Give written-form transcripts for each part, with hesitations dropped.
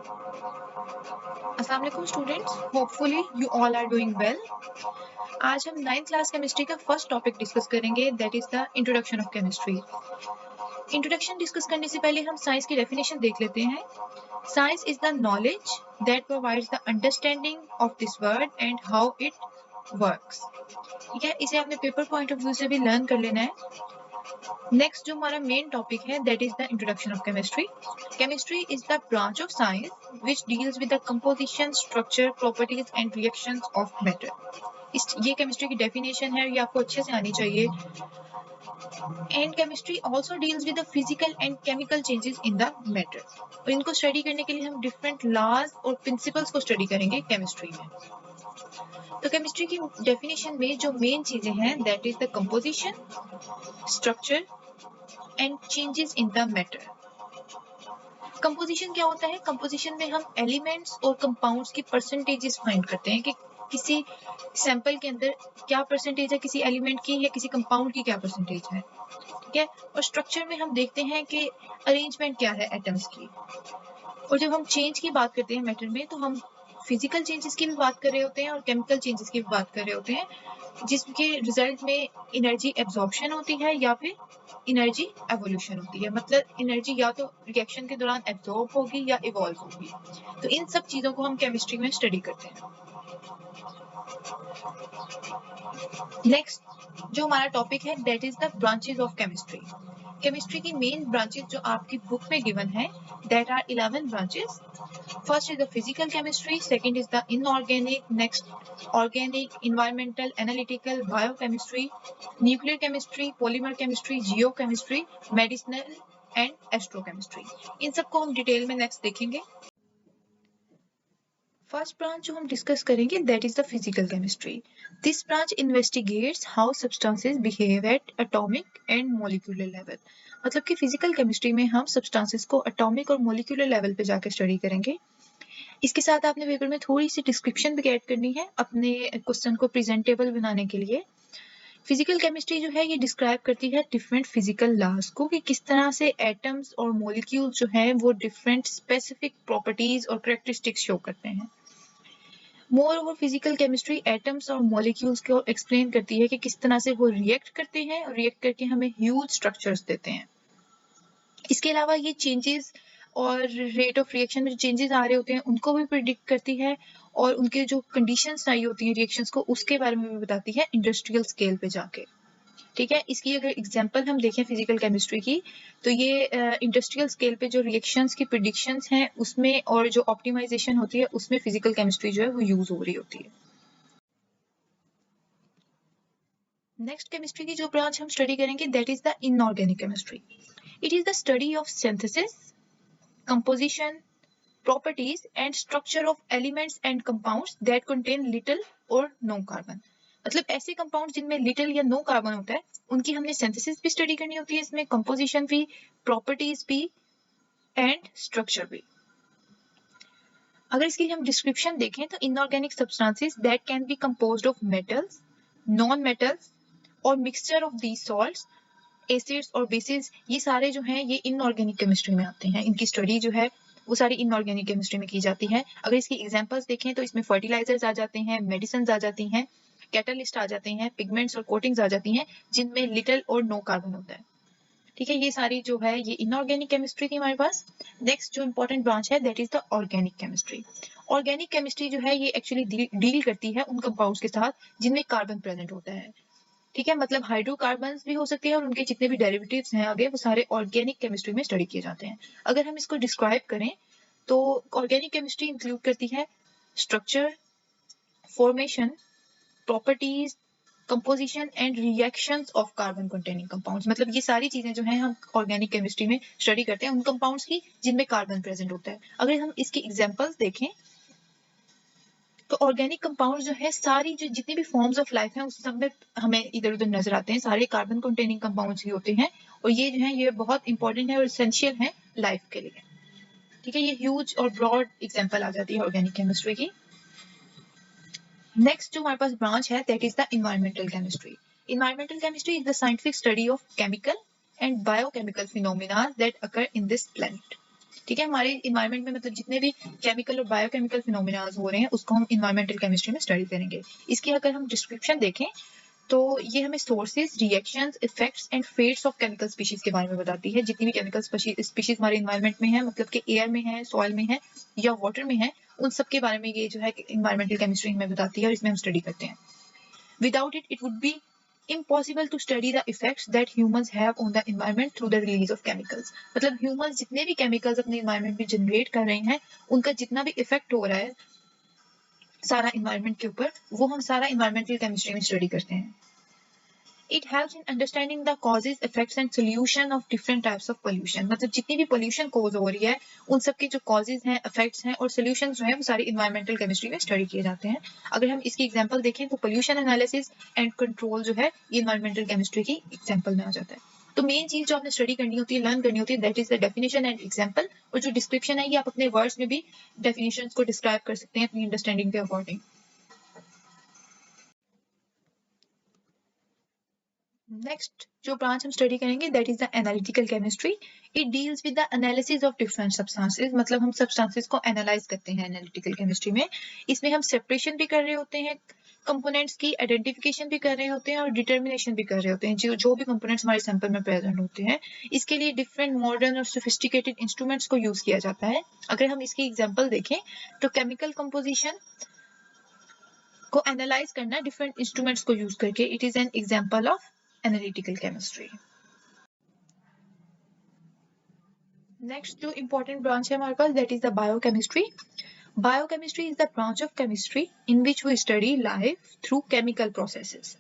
अस्सलाम वालेकुम students, hopefully you all are doing well. आज हम 9th क्लास केमिस्ट्री का फर्स्ट टॉपिक डिस्कस करेंगे, that is the introduction of chemistry. Introduction discuss करने से पहले हम साइंस की डेफिनेशन देख लेते हैं। Science is the knowledge that provides the understanding of this world and how it works. ठीक है, इसे आपने पेपर पॉइंट ऑफ व्यू से भी लर्न कर लेना है। नेक्स्ट जो हमारा मेन टॉपिक है, that is the introduction of chemistry. Chemistry is the branch of science which deals with the composition, structure, properties and reactions of matter. ये chemistry की डेफिनेशन है, ये आपको अच्छे से आनी चाहिए। And chemistry also deals with the physical and chemical changes in the matter. और इनको स्टडी करने के लिए हम डिफरेंट लॉज और प्रिंसिपल्स को स्टडी करेंगे केमिस्ट्री में। तो केमिस्ट्री की डेफिनेशन में जो मेन चीजें हैं, that is the composition, structure and changes in the matter. Composition क्या होता है? कंपोजिशन में हम एलिमेंट्स और कंपाउंड्स की परसेंटेजेस फाइंड करते हैं कि किसी सैंपल के अंदर क्या परसेंटेज है किसी एलिमेंट की या किसी कंपाउंड की क्या परसेंटेज है। ठीक है, और स्ट्रक्चर में हम देखते हैं कि अरेंजमेंट क्या है एटम्स की। और जब हम चेंज की बात करते हैं मैटर में, तो हम फिजिकल चेंजेस की भी बात कर रहे होते हैं और केमिकल चेंजेस की भी बात कर रहे होते हैं, जिसके रिजल्ट में एनर्जी एब्जॉर्प्शन होती है या फिर एनर्जी एवोल्यूशन होती है। मतलब एनर्जी या तो रिएक्शन के दौरान एब्जॉर्ब होगी या इवॉल्व होगी। तो इन सब चीजों को हम केमिस्ट्री में स्टडी करते हैं। नेक्स्ट जो हमारा टॉपिक है, that is the branches of chemistry. Chemistry की मेन ब्रांचेस जो आपकी बुक में गिवन है, that are 11 branches. First is the physical chemistry, second is the inorganic, next organic, environmental, analytical, biochemistry, nuclear chemistry, polymer chemistry, geochemistry, medicinal and astrochemistry. इन सबको हम detail में next देखेंगे। First branch जो हम discuss करेंगे, that is the physical chemistry. This branch investigates how substances behave at atomic and molecular level. मतलब कि physical chemistry में हम सब्सटेंसेस को एटॉमिक और मॉलिक्यूलर लेवल पे जाकर स्टडी करेंगे। इसके साथ आपने पेपर में थोड़ी सी डिस्क्रिप्शन भी ऐड करनी है अपने क्वेश्चन को प्रेजेंटेबल बनाने के लिए। फिजिकल केमिस्ट्री जो है ये डिस्क्राइब करती है डिफरेंट फिजिकल लॉज को, कि किस तरह से एटम्स और मॉलिक्यूल्स जो है वो डिफरेंट स्पेसिफिक प्रॉपर्टीज और कैरेक्टरिस्टिक्स शो करते हैं। More over physical chemistry atoms और मॉलिक्यूल्स को एक्सप्लेन करती है कि किस तरह से वो रिएक्ट करते हैं और रिएक्ट करके हमें ह्यूज स्ट्रक्चर्स देते हैं। इसके अलावा ये चेंजेस और रेट ऑफ रिएक्शन में जो चेंजेस आ रहे होते हैं उनको भी प्रिडिक्ट करती है, और उनके जो कंडीशंस चाहिए होती हैं रिएक्शंस को, उसके बारे में भी बताती है इंडस्ट्रियल स्केल पे जाके। ठीक है, इसकी अगर एग्जांपल हम देखें फिजिकल केमिस्ट्री की, तो ये इंडस्ट्रियल स्केल पे जो रिएक्शंस की प्रिडिक्शंस हैं उसमें और जो ऑप्टिमाइजेशन होती है उसमें फिजिकल केमिस्ट्री जो है वो यूज हो रही होती है। नेक्स्ट केमिस्ट्री की जो ब्रांच हम स्टडी करेंगे, that is the inorganic chemistry. It is the study of synthesis, composition, properties and structure of elements and compounds that contain little or no carbon। मतलब ऐसे कंपाउंड जिनमें लिटिल या no carbon होता है, उनकी हमने सिंथेसिस भी स्टडी करनी होती है, इसमें कंपोजिशन भी, प्रॉपर्टीज भी एंड स्ट्रक्चर भी। अगर इसकी हम डिस्क्रिप्शन देखें तो inorganic substances that can be composed of metals, non metals और mixture of these salts, acids और बेसिस, ये सारे जो हैं ये इनऑर्गेनिक केमिस्ट्री में आते हैं। इनकी स्टडी जो है वो सारी इनऑर्गेनिक केमिस्ट्री में की जाती है। अगर इसकी एग्जांपल्स देखें तो इसमें फर्टिलाइजर्स आ जाते हैं, मेडिसिन आ जाती हैं, कैटलिस्ट आ जाते हैं, पिगमेंट्स और कोटिंग्स आ जाती हैं जिनमें लिटिल और नो कार्बन होता है। ठीक है, ये सारी जो है ये इनऑर्गेनिक केमिस्ट्री थी हमारे पास। नेक्स्ट जो इंपॉर्टेंट ब्रांच है, that is the organic chemistry. Organic chemistry जो है ये एक्चुअली डील करती है उन कंपाउंड्स के साथ जिनमें कार्बन प्रेजेंट होता है। ठीक है, मतलब हाइड्रोकार्बन्स भी हो सकते हैं और उनके जितने भी डेरिवेटिव्स हैं आगे वो सारे ऑर्गेनिक केमिस्ट्री में स्टडी किए जाते हैं। अगर हम इसको डिस्क्राइब करें तो ऑर्गेनिक केमिस्ट्री इंक्लूड करती है structure, formation, properties, composition and reactions of carbon containing compounds. मतलब ये सारी चीजें जो हैं हम ऑर्गेनिक केमिस्ट्री में स्टडी करते हैं उन कंपाउंड्स की जिनमें कार्बन प्रेजेंट होता है। अगर हम इसकी एग्जांपल्स देखें तो ऑर्गेनिक कंपाउंड जो है सारी जो जितनी भी फॉर्म्स ऑफ लाइफ हैं उस सब में हमें इधर उधर नजर आते हैं, सारे कार्बन कंटेनिंग कंपाउंड्स ही होते हैं, और ये जो है ये बहुत इंपॉर्टेंट है और एसेंशियल है लाइफ के लिए। ठीक है, ये ह्यूज और ब्रॉड एग्जांपल आ जाती है ऑर्गेनिक केमिस्ट्री की। नेक्स्ट जो हमारे पास ब्रांच है, that is the environmental chemistry. Environmental chemistry is the scientific study of chemical and biochemical phenomena that occur in this planet. ठीक है, हमारे इन्वायरमेंट में मतलब जितने भी केमिकल और बायोकेमिकल फिनोमेना हो रहे हैं उसको हम इन्वायरमेंटल केमिस्ट्री में स्टडी करेंगे। इसकी अगर हम डिस्क्रिप्शन देखें तो ये हमें sources, reactions, effects and fates of chemical species के बारे में बताती है। जितनी भी केमिकल स्पीशीज हमारे इन्वायरमेंट में है, मतलब कि एयर में है, सॉइल में है या वाटर में है, उन सब के बारे में ये जो है इन्वायरमेंटल केमिस्ट्री हमें बताती है और इसमें हम स्टडी करते हैं। Without it it would be impossible to study the effects that humans have on the environment through the release of chemicals। मतलब humans जितने भी chemicals अपने environment में generate कर रहे हैं, उनका जितना भी effect हो रहा है सारा environment के ऊपर, वो हम सारा environmental chemistry में study करते हैं। It helps in understanding the causes, effects and solution of different types of pollution। मतलब जितनी भी pollution cause हो रही है उन सब के जो causes हैं, effects हैं और solutions जो हैं वो सारी environmental chemistry में study किए जाते हैं। अगर हम इसकी example देखें तो pollution analysis and control जो है ये environmental chemistry की example में आ जाता है। तो मेन चीज जो आपने स्टडी करनी होती है, लर्न करनी होती है, that is the definition and example. और जो डिस्क्रिप्शन है ये आप अपने वर्ड्स में भी डेफिनेशंस को डिस्क्राइब कर सकते हैं अपनी अंडरस्टैंडिंग के अकॉर्डिंग। नेक्स्ट जो ब्रांच हम स्टडी करेंगे that is the analytical chemistry. It deals with the analysis of different substances. मतलब हम सब्सटेंसेस को एनालाइज करते हैं एनालिटिकल केमिस्ट्री में। इसमें हम सेपरेशन भी कर रहे होते हैं कंपोनेंट्स की, आइडेंटिफिकेशन भी कर रहे होते हैं और डिटर्मिनेशन भी कर रहे होते हैं जो भी कंपोनेंट्स हमारे सैंपल में प्रेजेंट होते हैं। इसके लिए डिफरेंट मॉडर्न और सोफिस्टिकेटेड इंस्ट्रूमेंट्स को यूज किया जाता है। अगर हम इसकी एग्जांपल देखें तो केमिकल कंपोजिशन को एनालाइज करना डिफरेंट इंस्ट्रूमेंट्स को यूज करके, it is an example of analytical chemistry. Next जो important ब्रांच है हमारे पास that is the biochemistry. Biochemistry is the branch of chemistry in which we study life through chemical processes।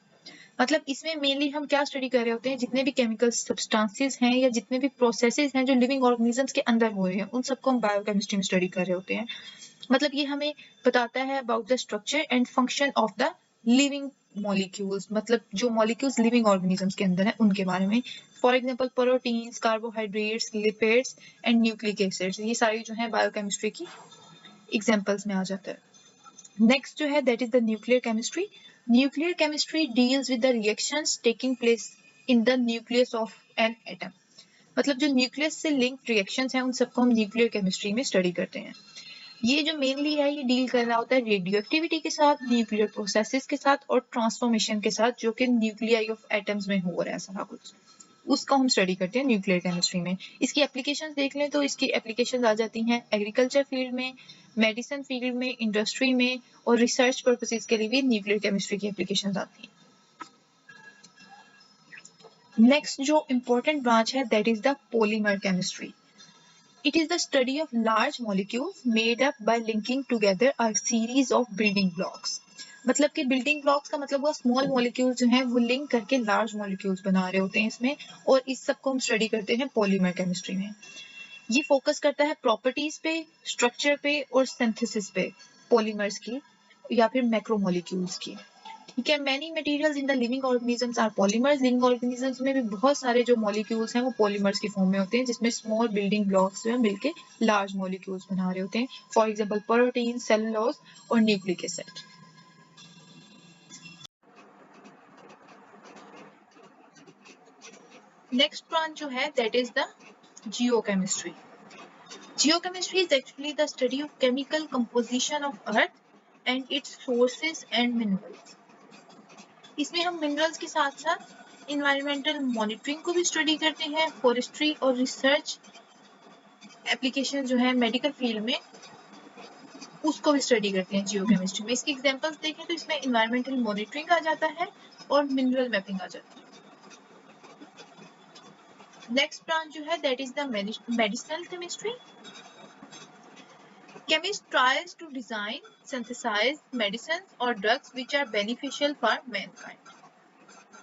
मतलब इसमें mainly हम क्या स्टडी कर रहे होते हैं, जितने भी केमिकल सब्सटेंसेस हैं या जितने भी प्रोसेसेस हैं जो लिविंग ऑर्गेनिजम्स के अंदर हो रहे हैं उन सबको हम बायोकेमिस्ट्री में स्टडी कर रहे होते हैं। मतलब ये हमें बताता है about the structure and function of the living molecules. मतलब जो मॉलिक्यूल्स लिविंग ऑर्गेनिजम्स के अंदर है उनके बारे में। For example proteins, carbohydrates, lipids and nucleic acids, ये सारी जो है बायोकेमिस्ट्री की एग्जांपल्स में आ जाता है। नेक्स्ट जो है that is the nuclear chemistry. Nuclear chemistry deals with the reactions taking place in the nucleus of an atom. मतलब जो न्यूक्लियस से लिंक्ड रिएक्शंस हैं उन सबको हम न्यूक्लियर केमिस्ट्री में स्टडी करते हैं। ये जो मेनली है ये डील कर रहा होता है रेडियो एक्टिविटी के साथ, न्यूक्लियर प्रोसेसेस के साथ और ट्रांसफॉर्मेशन के साथ जो कि न्यूक्लियाई ऑफ एटम्स में हो रहा है सारा कुछ, उसको हम स्टडी करते हैं न्यूक्लियर केमिस्ट्री में। इसकी एप्लीकेशंस देख लें तो इसकी एप्लीकेशंस आ जाती हैं एग्रीकल्चर फील्ड में, मेडिसिन फील्ड में, इंडस्ट्री में और रिसर्च पर्पसेस के लिए भी न्यूक्लियर केमिस्ट्री की एप्लीकेशंस आती हैं। नेक्स्ट जो इम्पोर्टेंट ब्रांच है that is the polymer chemistry. It is the study of large molecules made up by linking together a series of building blocks। मतलब कि building blocks का मतलब हुआ small molecules जो हैं वो लिंक करके large molecules बना रहे होते हैं इसमें, और इस सब को हम स्टडी करते हैं पॉलीमर केमिस्ट्री में। ये फोकस करता है प्रॉपर्टीज पे, स्ट्रक्चर पे और सिंथेसिस पे पॉलीमर्स की या फिर मैक्रोमोलिक्यूल्स की। ठीक है, many materials in the living organisms are polymers. Living organisms में भी बहुत सारे जो मॉलिक्यूल्स हैं वो पॉलीमर्स की फॉर्म में होते हैं, जिसमें स्मॉल बिल्डिंग ब्लॉक्स जो है मिलके लार्ज मॉलिक्यूल्स बना रहे होते हैं। फॉर एग्जांपल प्रोटीन, सेलुलोज और न्यूक्लिक एसिड। नेक्स्ट ब्रांच जो है that is the geochemistry. Geochemistry is actually the study of chemical composition of earth and its sources and minerals। इसमें हम मिनरल्स के साथ साथ इन्वायरमेंटल मॉनिटरिंग को भी स्टडी करते हैं, फॉरेस्ट्री और रिसर्च एप्लीकेशन जो है मेडिकल फील्ड में उसको भी स्टडी करते हैं जियोकेमिस्ट्री में। इसकी एग्जांपल्स देखें तो इसमें इन्वायरमेंटल मॉनिटरिंग आ जाता है और मिनरल मैपिंग आ जाती है। नेक्स्ट ब्रांच जो है that is the medicinal chemistry. Chemist tries to design, synthesize medicines or drugs which are beneficial for mankind।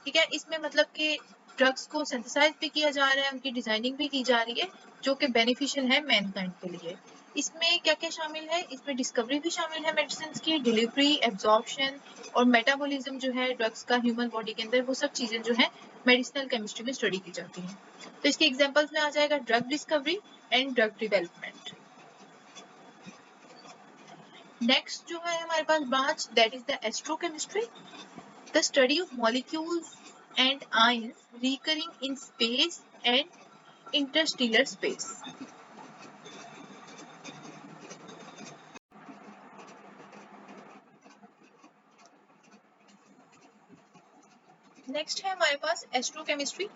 ठीक है, इसमें मतलब कि ड्रग्स को सिंथेसाइज भी किया जा रहा है, उनकी डिजाइनिंग भी की जा रही है जो कि बेनिफिशियल है मैनकाइंड के लिए। इसमें क्या क्या शामिल है, इसमें डिस्कवरी भी शामिल है मेडिसिन की, डिलीवरी, एब्जॉर्प्शन और मेटाबॉलिज्म जो है ड्रग्स का ह्यूमन बॉडी के अंदर, वो सब चीजें जो है मेडिसिनल केमिस्ट्री में स्टडी की जाती हैं। तो इसके एग्जांपल्स में आ जाएगा drug discovery and drug development. Next जो है हमारे पास branch that is the astrochemistry. The study of molecules and ions recurring in space and interstellar space। Next है हमारे पास astrochemistry.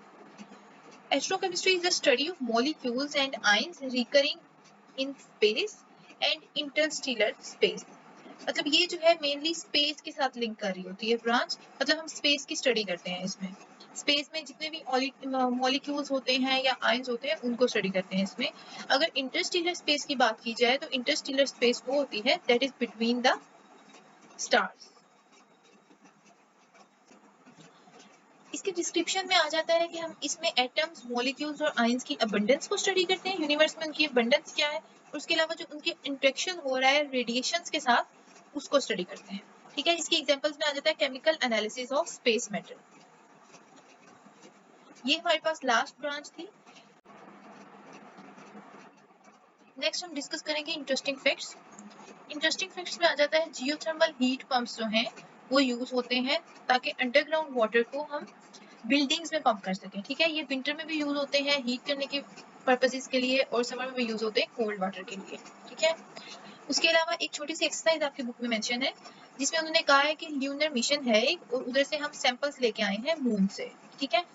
Astrochemistry is the study of molecules and ions recurring in space and interstellar space. मतलब ये जो है mainly space के साथ link कर रही होती है ब्रांच, मतलब हम स्पेस की स्टडी करते हैं इसमें। स्पेस में जितने भी मॉलिक्यूल्स होते हैं या आयंस होते हैं उनको स्टडी करते हैं इसमें। अगर इंटरस्टेलर स्पेस की बात की जाए तो इंटरस्टेलर स्पेस वो होती है that is between the stars. इसके डिस्क्रिप्शन में आ जाता है कि हम इसमें एटम्स, मॉलिक्यूल्स और आयंस की अबंडेंस को स्टडी करते हैं, यूनिवर्स में उनकी अबंडेंस क्या है, और उसके अलावा जो उनके इंटरेक्शन हो रहा है रेडिएशंस के साथ उसको स्टडी करते हैं। ठीक है, इसकी एग्जांपल्स में आ जाता है chemical analysis of space matter. ये हमारे पास लास्ट ब्रांच थी। नेक्स्ट हम डिस्कस करेंगे इंटरेस्टिंग फैक्ट्स। इंटरेस्टिंग फैक्ट्स में आ जाता है जियोथर्मल हीट पंप्स जो हैं वो यूज होते हैं ताकि अंडरग्राउंड वाटर को हम बिल्डिंग्स में पंप कर सकें। ठीक है, ये विंटर में भी यूज होते हैं हीट करने के पर्पसेस के लिए, और समर में भी यूज होते हैं कोल्ड वाटर के लिए। ठीक है, उसके अलावा एक छोटी सी एक्सरसाइज आपकी बुक में मेंशन है जिसमें उन्होंने कहा है कि ल्यूनर मिशन है एक, और उधर से हम सैंपल्स लेके आए हैं मून से। ठीक है,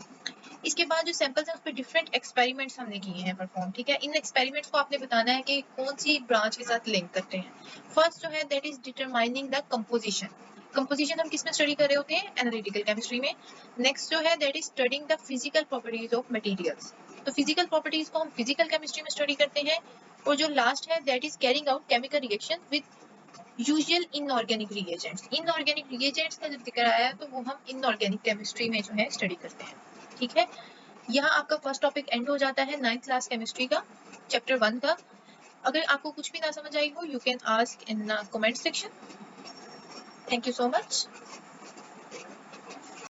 इसके बाद जो सैंपल्स हैं उस पर डिफरेंट एक्सपेरिमेंट्स हमने किए हैं परफॉर्म। ठीक है, इन एक्सपेरिमेंट्स को आपने बताना है कि कौन सी ब्रांच के साथ लिंक करते हैं। फर्स्ट जो है that is determining the composition. Composition हम किस में स्टडी कर रहे होते हैं, एनालिटिकल केमिस्ट्री में। नेक्स्ट जो है that is studying the physical properties of materials. तो फिजिकल प्रॉपर्टीज को हम फिजिकल केमिस्ट्री में स्टडी करते हैं। और जो लास्ट है that is carrying out chemical reaction with usual inorganic reagents. Inorganic reagents का जब जिक्र आया है तो वो हम इनऑर्गेनिक केमिस्ट्री में जो है स्टडी करते हैं। ठीक है, यहाँ आपका फर्स्ट टॉपिक एंड हो जाता है 9th क्लास केमिस्ट्री का, चैप्टर 1 का। अगर आपको कुछ भी ना समझ आई हो you can ask in comment section. Thank you so much.